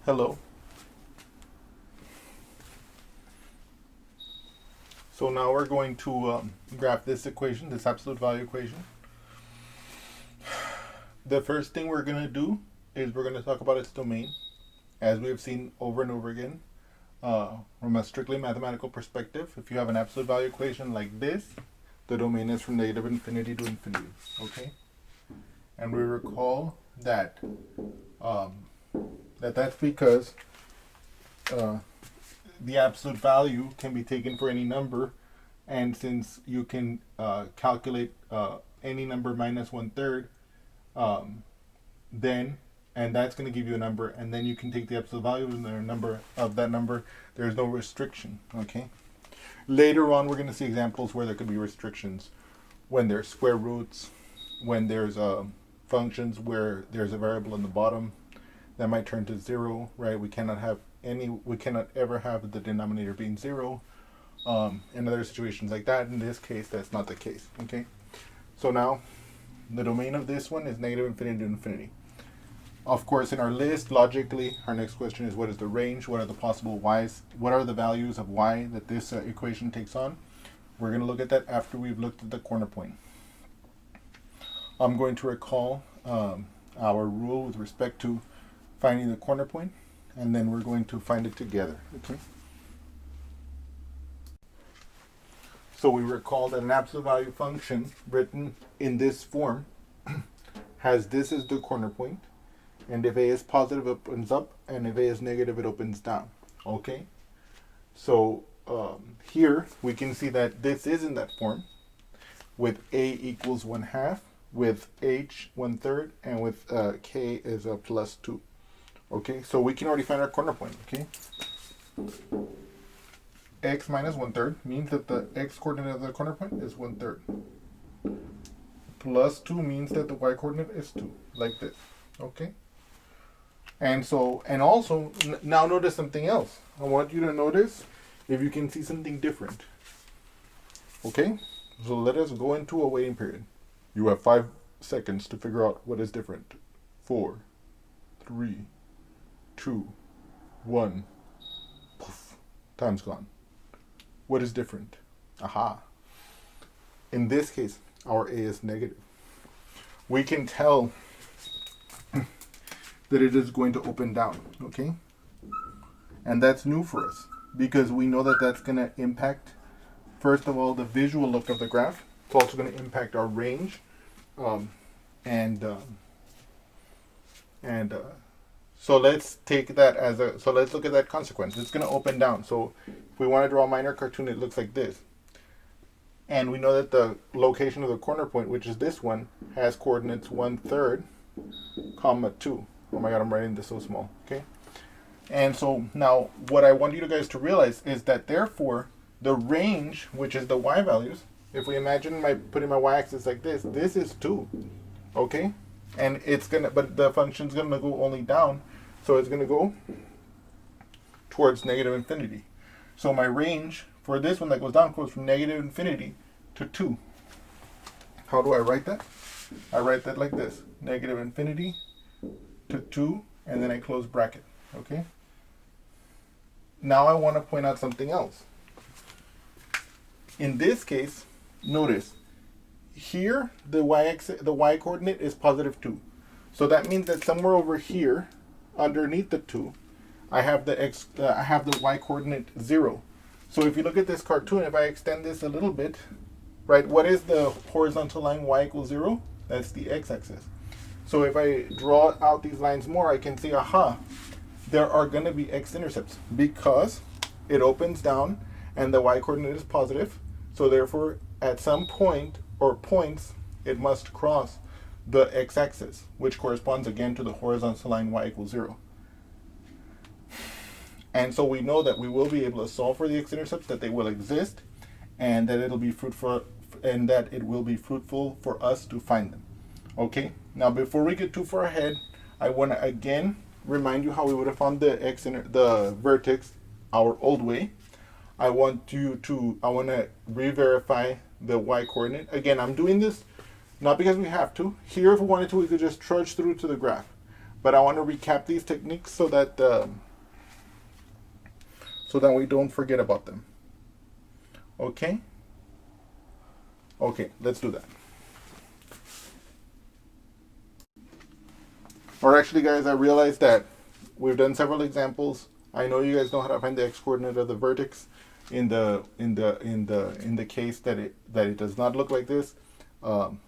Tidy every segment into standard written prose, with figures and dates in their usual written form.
Hello. So now we're going to graph this equation, this absolute value equation. The first thing we're going to do is we're going to talk about its domain, as we have seen over and over again. From a strictly mathematical perspective, if you have an absolute value equation like this, the domain is from negative infinity to infinity, okay? And we recall that that's because the absolute value can be taken for any number, and since you can calculate any number minus 1/3, then and that's going to give you a number, and then you can take the absolute value of that number. There's no restriction, okay? Later on, we're going to see examples where there could be restrictions, when there's square roots, when there's functions where there's a variable in the bottom that might turn to 0, right? We cannot ever have the denominator being 0. In other situations like that, in this case, that's not the case, okay? So now, the domain of this one is negative infinity to infinity. Of course, in our list, logically, our next question is what is the range? What are the possible y's? What are the values of y that this equation takes on? We're going to look at that after we've looked at the corner point. I'm going to recall our rule with respect to finding the corner point, and then we're going to find it together, okay? So we recall that an absolute value function written in this form has this as the corner point, and if a is positive, it opens up, and if a is negative, it opens down, okay? So here we can see that this is in that form, with a equals 1/2, with h 1/3, and with k is a plus 2. Okay, so we can already find our corner point, okay? X minus 1/3 means that the x coordinate of the corner point is 1/3. Plus 2 means that the y coordinate is 2, like this, okay? And so, and also, now notice something else. I want you to notice if you can see something different. Okay, so let us go into a waiting period. You have 5 seconds to figure out what is different. 4, 3, 2, 1. Poof. Time's gone. What is different? Aha. In this case, our a is negative. We can tell that it is going to open down, okay? And that's new for us because we know that that's going to impact, first of all, the visual look of the graph. It's also going to impact our range. So let's take that so let's look at that consequence. It's going to open down. So if we want to draw a minor cartoon, it looks like this. And we know that the location of the corner point, which is this one, has coordinates 1/3, comma 2. Oh my God, I'm writing this so small, okay? And so now what I want you guys to realize is that therefore the range, which is the y values, if we imagine putting my y-axis like this is 2, okay? And but the function's gonna go only down, so it's gonna go towards negative infinity. So my range for this one that goes down goes from negative infinity to 2. How do I write that? I write that like this: negative infinity to 2, and then I close bracket, okay? Now I want to point out something else. In this case, notice here the y coordinate is positive 2. So that means that somewhere over here, underneath the 2, I have the y coordinate 0. So if you look at this cartoon, if I extend this a little bit, right, what is the horizontal line y equals 0? That's the x-axis. So if I draw out these lines more, I can see, aha, there are going to be x-intercepts because it opens down and the y coordinate is positive. So therefore, at some point or points, it must cross the x-axis, which corresponds again to the horizontal line y equals 0. And so we know that we will be able to solve for the x-intercepts, that they will exist, and that it will be fruitful for us to find them. Okay, now before we get too far ahead, I want to again remind you how we would have found the vertex our old way. I want to re-verify the y coordinate. Again, I'm doing this not because we have to. Here, if we wanted to, we could just trudge through to the graph. But I want to recap these techniques so that we don't forget about them. Okay? Okay, let's do that. Or actually, guys, I realized that we've done several examples. I know you guys know how to find the x-coordinate of the vertex in the case that it does not look like this. And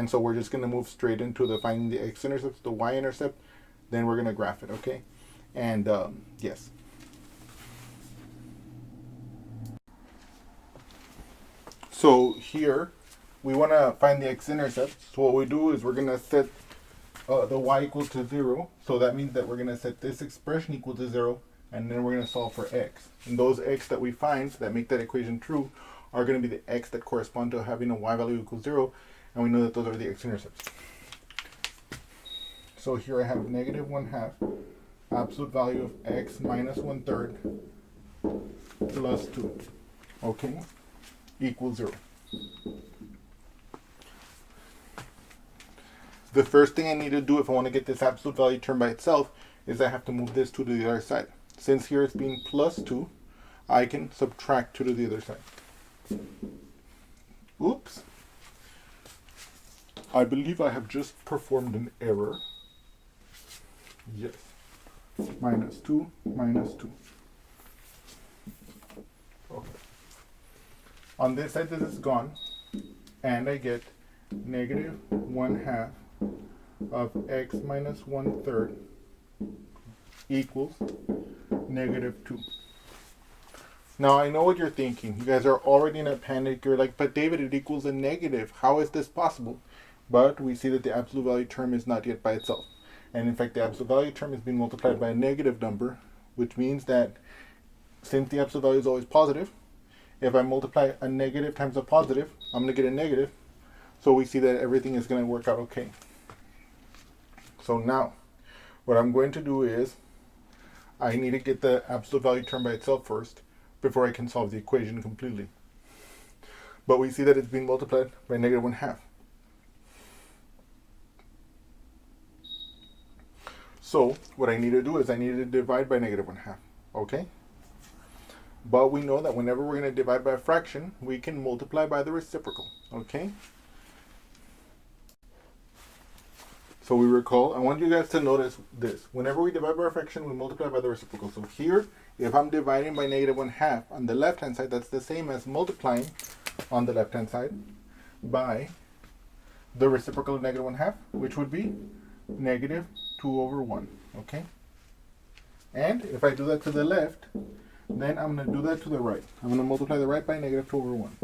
so we're just going to move straight into the finding the x-intercepts, the y-intercept. Then we're going to graph it, okay? And yes. So here we want to find the x-intercepts. So what we do is we're going to set the y equal to 0. So that means that we're going to set this expression equal to 0, and then we're going to solve for x. And those x that we find that make that equation true are going to be the x that correspond to having a y value equals 0, and we know that those are the x-intercepts. So here I have negative 1/2 absolute value of x minus 1/3 plus 2, okay, equals 0. The first thing I need to do if I want to get this absolute value term by itself is I have to move this 2 to the other side. Since here it's being plus 2, I can subtract 2 to the other side. Oops. I believe I have just performed an error. Yes. Minus 2, minus 2. Okay. On this side, this is gone, and I get negative 1/2 of x minus 1/3 equals negative 2. Now I know what you're thinking. You guys are already in a panic. You're like, but David, it equals a negative. How is this possible? But we see that the absolute value term is not yet by itself. And in fact, the absolute value term is being multiplied by a negative number, which means that since the absolute value is always positive, if I multiply a negative times a positive, I'm going to get a negative. So we see that everything is going to work out okay. So now, what I'm going to do is, I need to get the absolute value term by itself first, before I can solve the equation completely. But we see that it's being multiplied by negative 1/2. So what I need to do is I need to divide by negative 1/2, okay? But we know that whenever we're going to divide by a fraction, we can multiply by the reciprocal, okay? So we recall, I want you guys to notice this. Whenever we divide by a fraction, we multiply by the reciprocal. So here, if I'm dividing by negative 1/2 on the left-hand side, that's the same as multiplying on the left-hand side by the reciprocal of negative 1/2, which would be negative 2 over 1, okay? And if I do that to the left, then I'm going to do that to the right. I'm going to multiply the right by negative 2 over 1.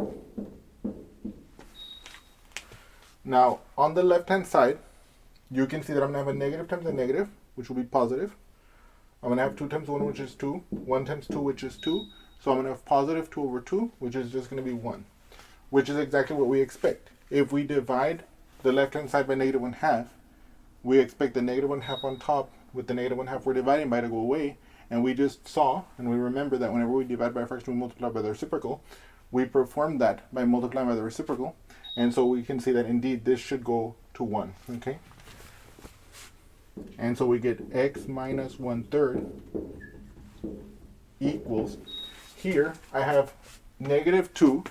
Now, on the left-hand side, you can see that I'm going to have a negative times a negative, which will be positive. I'm going to have 2 times 1, which is 2. 1 times 2, which is 2. So I'm going to have positive 2 over 2, which is just going to be 1, which is exactly what we expect. If we divide the left-hand side by negative 1/2, we expect the negative 1/2 on top with the negative 1/2 we're dividing by to go away. And we just saw, and we remember that whenever we divide by a fraction, we multiply by the reciprocal. We performed that by multiplying by the reciprocal. And so we can see that indeed this should go to 1, okay? And so we get x minus 1/3 equals, here I have negative 2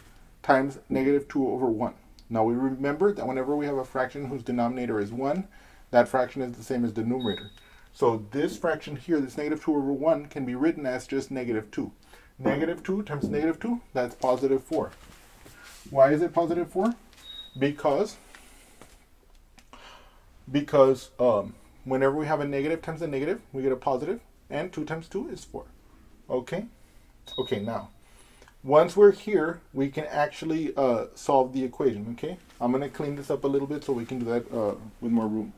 times negative 2 over 1. Now we remember that whenever we have a fraction whose denominator is 1, that fraction is the same as the numerator. So this fraction here, this negative 2 over 1, can be written as just negative 2. Negative 2 times negative 2, that's positive 4. Why is it positive 4? Because whenever we have a negative times a negative, we get a positive, and 2 times 2 is 4. Okay? Okay, now, once we're here, we can actually solve the equation, okay? I'm going to clean this up a little bit so we can do that with more room.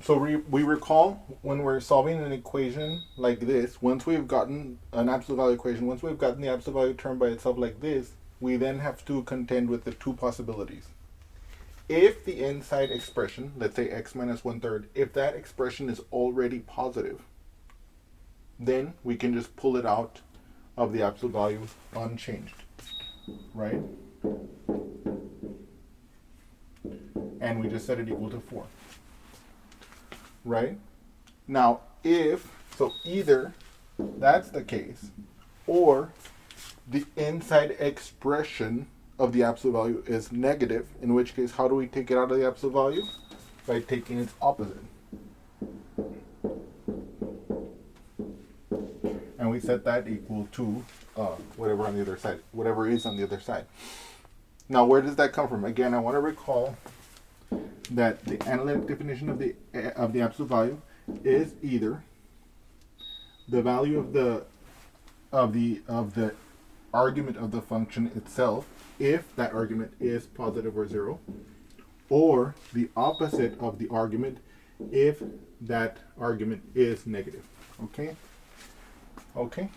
So we recall when we're solving an equation like this, once we've gotten an absolute value equation, once we've gotten the absolute value term by itself like this, we then have to contend with the two possibilities. If the inside expression, let's say x minus 1/3, if that expression is already positive, then we can just pull it out of the absolute value unchanged, right? And we just set it equal to 4. Right? Now, if, so either that's the case, or the inside expression of the absolute value is negative, in which case, how do we take it out of the absolute value? By taking its opposite. And we set that equal to whatever on the other side, whatever is on the other side. Now, where does that come from? Again, I want to recall that the analytic definition of the absolute value is either the value of the argument of the function itself, if that argument is positive or 0, or the opposite of the argument if that argument is negative. Okay? Okay?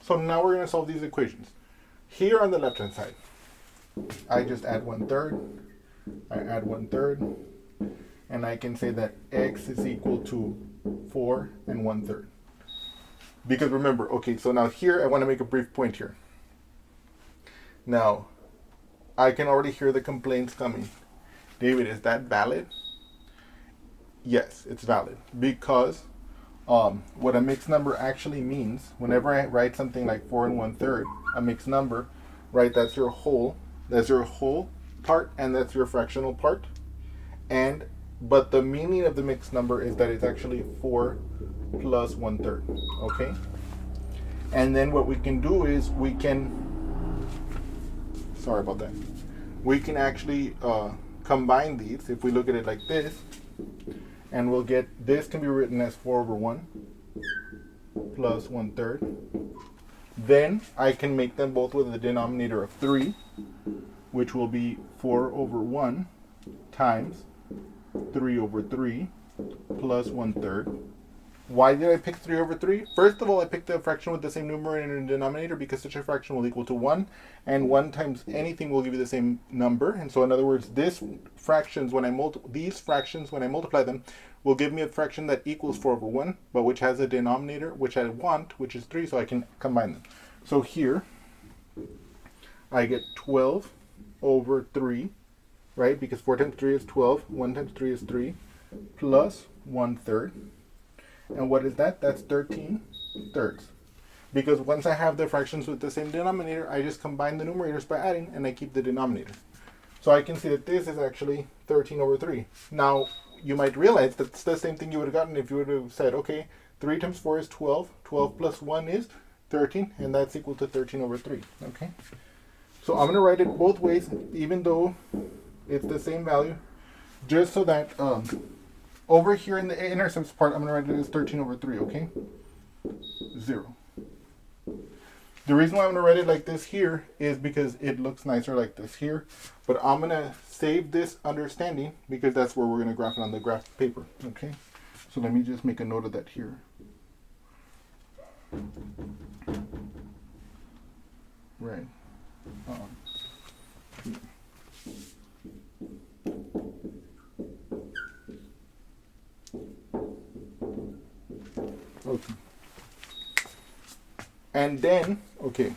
So now we're going to solve these equations. Here on the left-hand side, I just add 1/3. I add 1/3. And I can say that x is equal to 4 and 1/3. Because remember, okay, so now here I want to make a brief point here. Now, I can already hear the complaints coming. David, is that valid? Yes, it's valid. Because what a mixed number actually means, whenever I write something like 4 and 1/3, a mixed number, right, that's your whole part, and that's your fractional part. But the meaning of the mixed number is that it's actually 4 plus 1/3, okay? And then what we can do is we can actually combine these if we look at it like this, and we'll get, this can be written as 4/1 plus 1/3. Then I can make them both with a denominator of 3, which will be 4/1 times 3/3 plus 1/3. Why did I pick 3/3? First of all, I picked a fraction with the same numerator and denominator because such a fraction will equal to 1, and 1 times anything will give you the same number. And so in other words, these fractions, when I multiply them, will give me a fraction that equals 4/1, but which has a denominator, which I want, which is 3, so I can combine them. So here, I get 12/3, right? Because 4 times 3 is 12, 1 times 3 is 3, plus 1/3. And what is that? That's 13/3. Because once I have the fractions with the same denominator, I just combine the numerators by adding, and I keep the denominator. So I can see that this is actually 13/3. Now, you might realize that's the same thing you would have gotten if you would have said, okay, 3 times 4 is 12, 12 plus 1 is 13, and that's equal to 13/3, okay? So I'm going to write it both ways, even though it's the same value, just so that over here in the intercepts part, I'm going to write it as 13/3, okay? 0. The reason why I'm going to write it like this here is because it looks nicer like this here. But I'm going to save this understanding because that's where we're going to graph it on the graph paper, okay? So let me just make a note of that here. Right. Okay. And then, okay.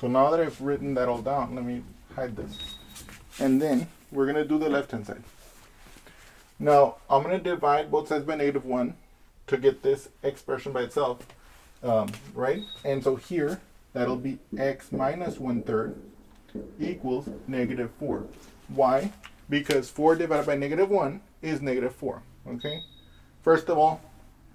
So now that I've written that all down, let me hide this. And then we're going to do the left-hand side. Now, I'm going to divide both sides by -1 to get this expression by itself, right? And so here, that'll be x minus 1/3 equals -4. Why? Because 4 divided by -1 is -4, okay? First of all,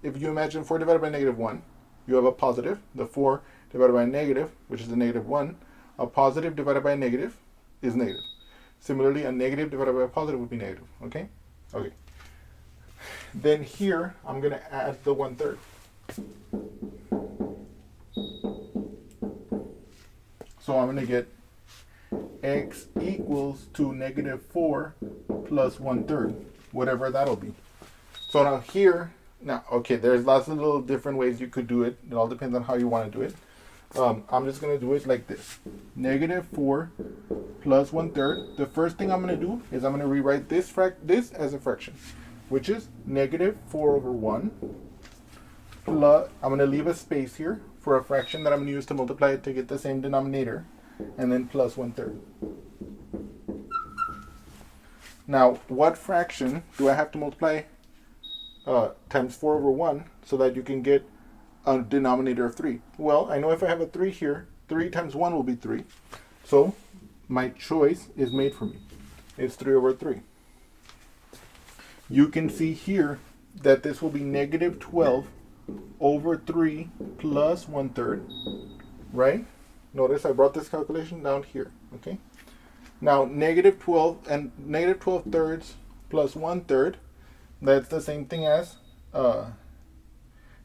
if you imagine 4 divided by -1, you have a positive. The 4 divided by a negative, which is a -1. A positive divided by a negative is negative. Similarly, a negative divided by a positive would be negative, okay? Okay. Then here, I'm going to add the 1/3. So I'm going to get x equals to -4 plus 1/3, whatever that'll be. So now here, okay, there's lots of little different ways you could do it. It all depends on how you want to do it. I'm just going to do it like this. -4 plus 1/3. The first thing I'm going to do is I'm going to rewrite this as a fraction, which is -4/1 plus, I'm going to leave a space here, for a fraction that I'm going to use to multiply it to get the same denominator, and then plus 1/3. Now, what fraction do I have to multiply times 4 over 1 so that you can get a denominator of 3? Well, I know if I have a 3 here, 3 times 1 will be 3. So my choice is made for me. It's 3 over 3. You can see here that this will be negative 12 over 3 plus 1/3, right? Notice I brought this calculation down here, okay? Now, negative 12 and negative 12 thirds plus 1/3, that's the same thing as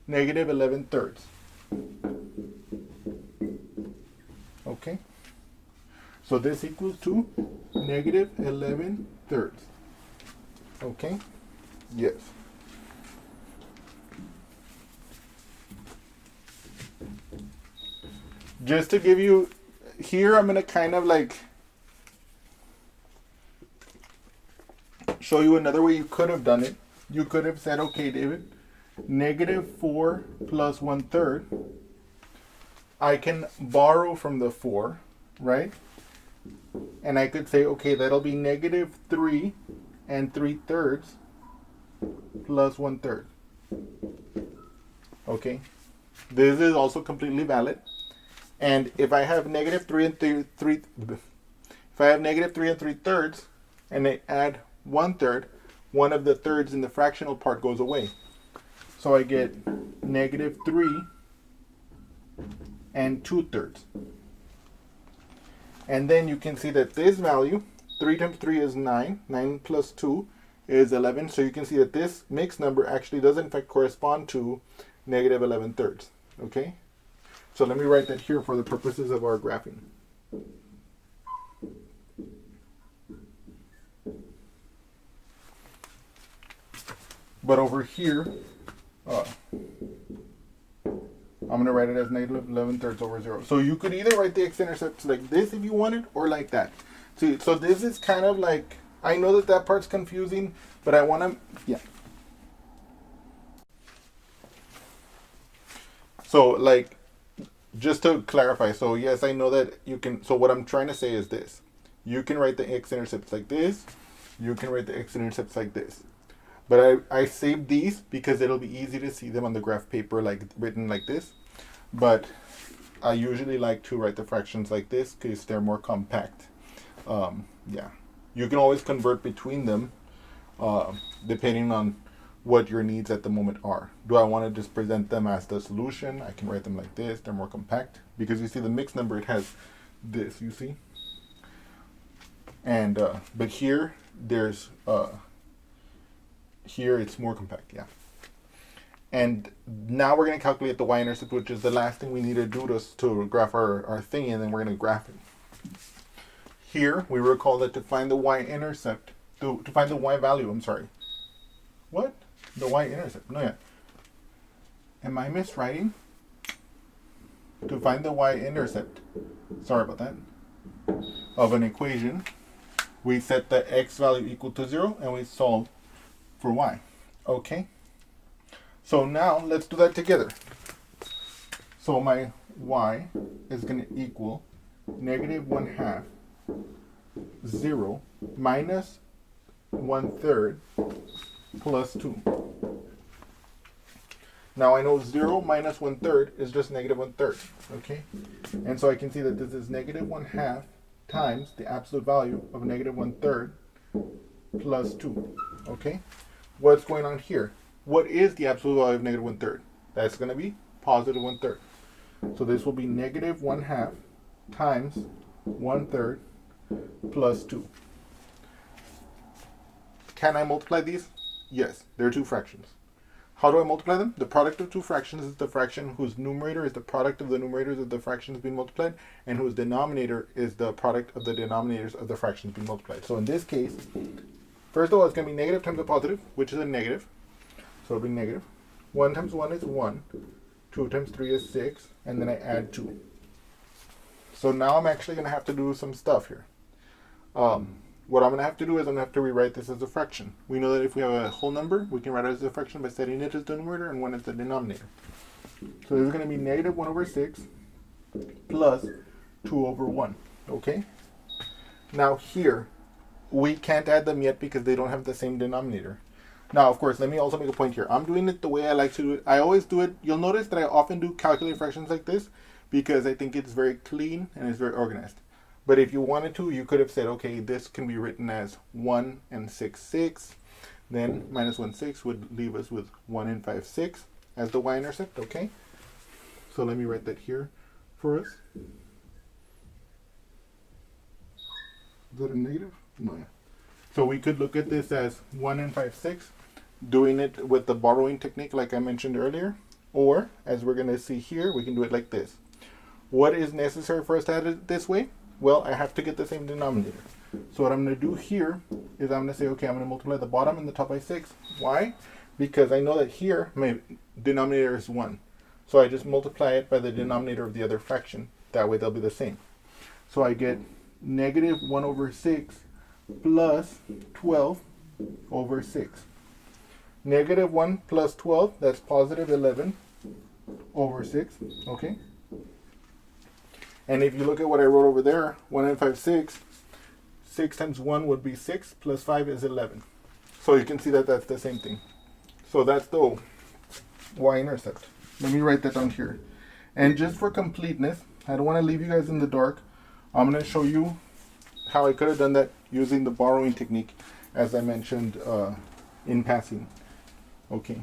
negative 11 thirds. Okay? So this equals to negative 11 thirds. Okay? Yes. Just to give you, here I'm going to kind of like show you another way you could have done it. You could have said, okay, David, negative 4 plus 1/3. I can borrow from the 4, right? And I could say, okay, that'll be negative 3 and 3/3 plus 1/3. Okay? This is also completely valid. And if I have negative 3 and 3 if I have negative 3 and 3/3 and I add 1/3, one of the thirds in the fractional part goes away. So I get negative 3 and 2/3. And then you can see that this value, 3 times 3 is 9. 9 plus 2 is 11. So you can see that this mixed number actually does in fact correspond to negative 11 thirds. Okay? So let me write that here for the purposes of our graphing. But over here, I'm going to write it as negative 11 thirds over 0. So you could either write the x-intercepts like this if you wanted, or like that. See, so this is kind of like, I know that that part's confusing, but I want to, yeah. So like, just to clarify, so yes, I know that you can, so what I'm trying to say is this. You can write the x-intercepts like this. You can write the x-intercepts like this. But I saved these because it'll be easy to see them on the graph paper, like written like this. But I usually like to write the fractions like this because they're more compact. Yeah, you can always convert between them depending on what your needs at the moment are. Do I want to just present them as the solution? I can write them like this. They're more compact because you see the mixed number, it has this, you see? And but here there's here it's more compact, yeah. And now we're going to calculate the y-intercept, which is the last thing we need to do to graph our thing, and then we're going to graph it. Here, we recall that to find the y-intercept, to find the y value, I'm sorry. What? The y-intercept, no, yeah. Am I miswriting? To find the y-intercept, sorry about that, of an equation, we set the x value equal to 0, and we solve for y. Okay? So now let's do that together. So my y is going to equal negative 1/2 0 minus 1/3 plus 2. Now I know 0 minus 1/3 is just negative 1/3. Okay? And so I can see that this is negative 1/2 times the absolute value of negative 1/3 plus 2. Okay? What's going on here? What is the absolute value of negative 1/3? That's going to be positive 1/3. So this will be negative 1/2 times 1/3 plus 2. Can I multiply these? Yes, they're two fractions. How do I multiply them? The product of two fractions is the fraction whose numerator is the product of the numerators of the fractions being multiplied, and whose denominator is the product of the denominators of the fractions being multiplied. So in this case, first of all, it's going to be negative times a positive, which is a negative. So it'll be negative. 1 times 1 is 1. 2 times 3 is 6. And then I add 2. So now I'm actually going to have to do some stuff here. What I'm going to have to do is I'm going to have to rewrite this as a fraction. We know that if we have a whole number, we can write it as a fraction by setting it as the numerator and 1 as the denominator. So this is going to be negative 1 over 6 plus 2 over 1. Okay? Now here, we can't add them yet because they don't have the same denominator. Now, of course, let me also make a point here. I'm doing it the way I like to do it. I always do it. You'll notice that I often do calculated fractions like this because I think it's very clean and it's very organized. But if you wanted to, you could have said, okay, this can be written as 1 and 6, 6. Then minus 1, 6 would leave us with 1 and 5, 6 as the y-intercept, okay? So let me write that here for us. Is that a negative? No. So we could look at this as 1 and 5, 6, doing it with the borrowing technique like I mentioned earlier. Or, as we're going to see here, we can do it like this. What is necessary for us to add it this way? Well, I have to get the same denominator. So what I'm going to do here is I'm going to say, okay, I'm going to multiply the bottom and the top by 6. Why? Because I know that here my denominator is 1. So I just multiply it by the denominator of the other fraction. That way they'll be the same. So I get negative 1 over 6 plus 12 over 6. Negative 1 plus 12, that's positive 11 over 6, okay? And if you look at what I wrote over there, 1 and 5, 6, 6 times 1 would be 6, plus 5 is 11. So you can see that that's the same thing. So that's the y-intercept. Let me write that down here. And just for completeness, I don't want to leave you guys in the dark. I'm going to show you how I could have done that using the borrowing technique, as I mentioned in passing. Okay.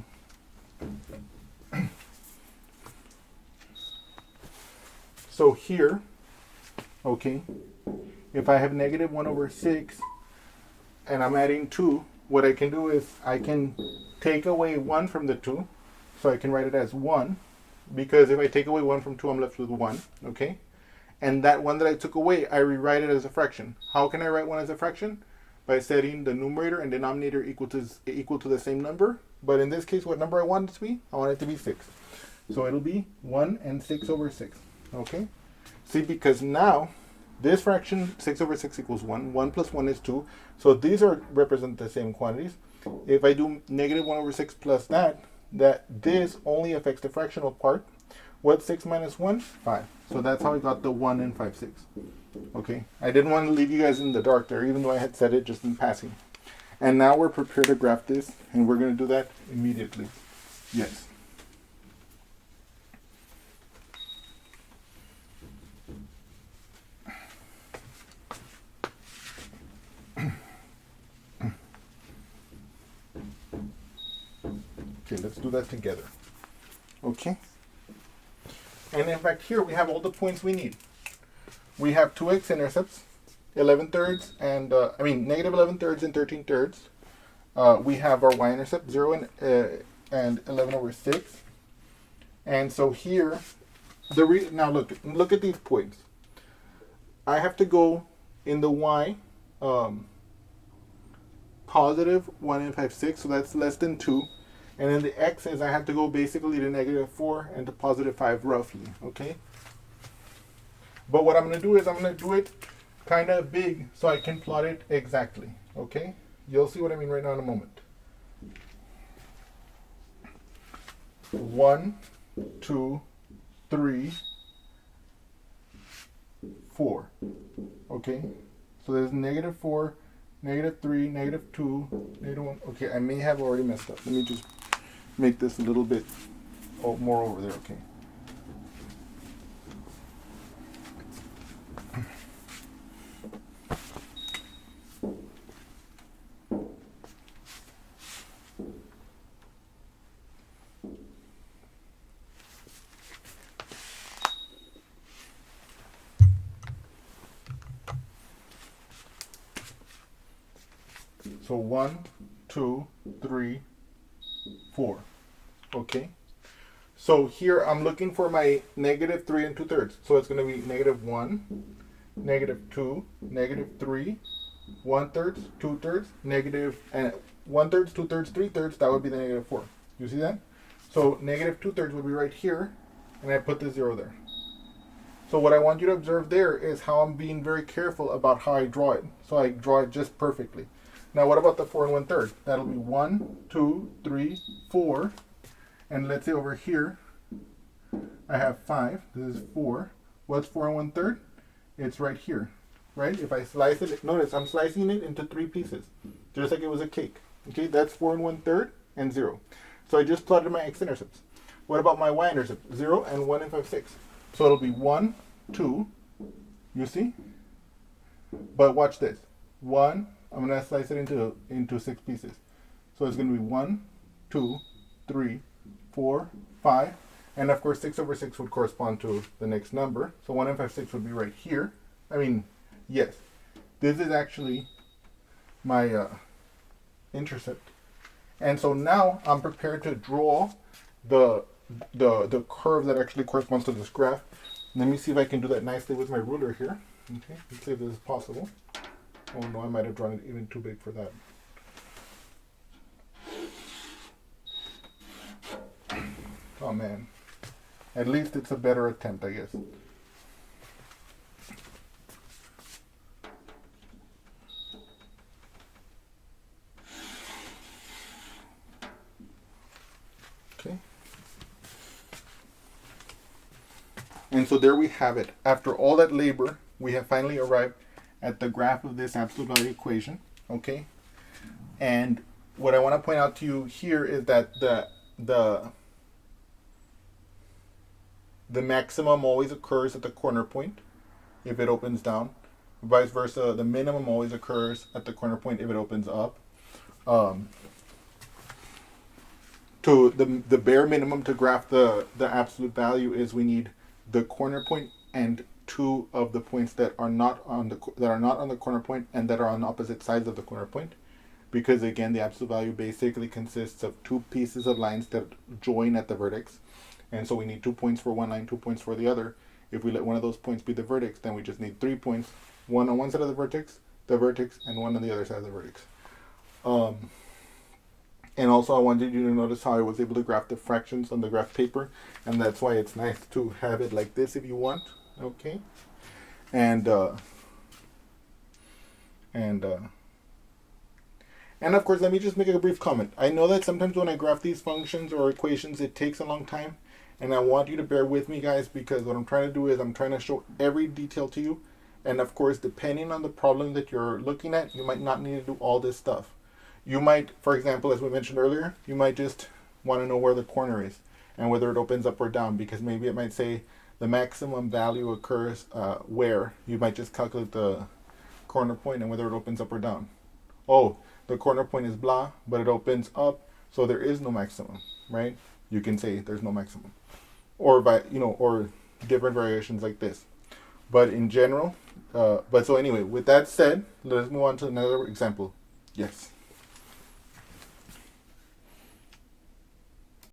So here, okay, if I have negative 1 over 6 and I'm adding 2, what I can do is I can take away 1 from the 2. So I can write it as 1, because if I take away 1 from 2, I'm left with 1, okay? And that 1 that I took away, I rewrite it as a fraction. How can I write 1 as a fraction? By setting the numerator and denominator equal to the same number. But in this case, what number I want it to be? I want it to be 6. So it'll be 1 and 6 over 6. Okay? See, because now this fraction, 6 over 6 equals 1. 1 plus 1 is 2. So these represent the same quantities. If I do negative 1 over 6 plus that this only affects the fractional part. What's 6 minus 1? 5. So that's how I got the 1 and 5, 6. Okay? I didn't want to leave you guys in the dark there, even though I had said it just in passing. And now we're prepared to graph this, and we're going to do that immediately. Yes. Okay, let's do that together. Okay? And in fact, here we have all the points we need. We have two X-intercepts, 11 thirds and, negative 11 thirds and 13 thirds. We have our Y-intercept, 0 and 11 over 6. And so here, now look at these points. I have to go in the Y, positive 1 and 5, 6, so that's less than 2. And then the X's, I have to go basically to negative 4 and to positive 5 roughly, okay? But what I'm going to do is I'm going to do it kind of big so I can plot it exactly, okay? You'll see what I mean right now in a moment. 1, 2, 3, 4, okay? So there's negative 4, negative 3, negative 2, negative 1. Okay, I may have already messed up. Let me just make this a little bit more over there, okay? So 1, 2, 3, 4. Okay. So here I'm looking for my negative 3 and 2/3. So it's going to be negative 1, negative 2, negative 3, 1/3, 2/3, negative, and 1/3, 2/3, 3/3. That would be the negative 4. You see that? So negative 2/3 would be right here, and I put the 0 there. So what I want you to observe there is how I'm being very careful about how I draw it. So I draw it just perfectly. Now what about the 4 and 1/3? That'll be 1, 2, 3, 4. And let's say over here, I have 5. This is 4. What's 4 and 1/3? It's right here, right? If I slice it, notice I'm slicing it into 3 pieces, just like it was a cake. Okay, that's 4 and 1/3 and 0. So I just plotted my x-intercepts. What about my y-intercept? 0 and 1 and 5/6. So it'll be 1, 2, you see? But watch this. 1, I'm going to slice it into 6 pieces. So it's going to be 1, 2, 3, 4, 5. And of course, 6 over 6 would correspond to the next number. So 1 and 5/6 would be right here. I mean, yes, this is actually my intercept. And so now I'm prepared to draw the curve that actually corresponds to this graph. Let me see if I can do that nicely with my ruler here. Okay, let's see if this is possible. Oh no, I might have drawn it even too big for that. Oh man. At least it's a better attempt, I guess. Okay. And so there we have it. After all that labor, we have finally arrived at the graph of this absolute value equation. Okay. And what I want to point out to you here is that the maximum always occurs at the corner point if it opens down. Vice versa, the minimum always occurs at the corner point if it opens up. To the bare minimum to graph the absolute value is we need the corner point and 2 of the points that are not on the corner point and that are on opposite sides of the corner point. Because again, the absolute value basically consists of 2 pieces of lines that join at the vertex. And so we need 2 points for one line, 2 points for the other. If we let one of those points be the vertex, then we just need 3 points. 1 on one side of the vertex, and 1 on the other side of the vertex. And also I wanted you to notice how I was able to graph the fractions on the graph paper. And that's why it's nice to have it like this if you want. Okay. And of course, let me just make a brief comment. I know that sometimes when I graph these functions or equations, it takes a long time. And I want you to bear with me, guys, because what I'm trying to do is I'm trying to show every detail to you. And of course, depending on the problem that you're looking at, you might not need to do all this stuff. You might, for example, as we mentioned earlier, you might just want to know where the corner is and whether it opens up or down, because maybe it might say the maximum value occurs where. You might just calculate the corner point and whether it opens up or down. Oh, the corner point is blah, but it opens up, so there is no maximum, right? You can say there's no maximum, or or different variations like this. But in general, so anyway, with that said, let's move on to another example. Yes.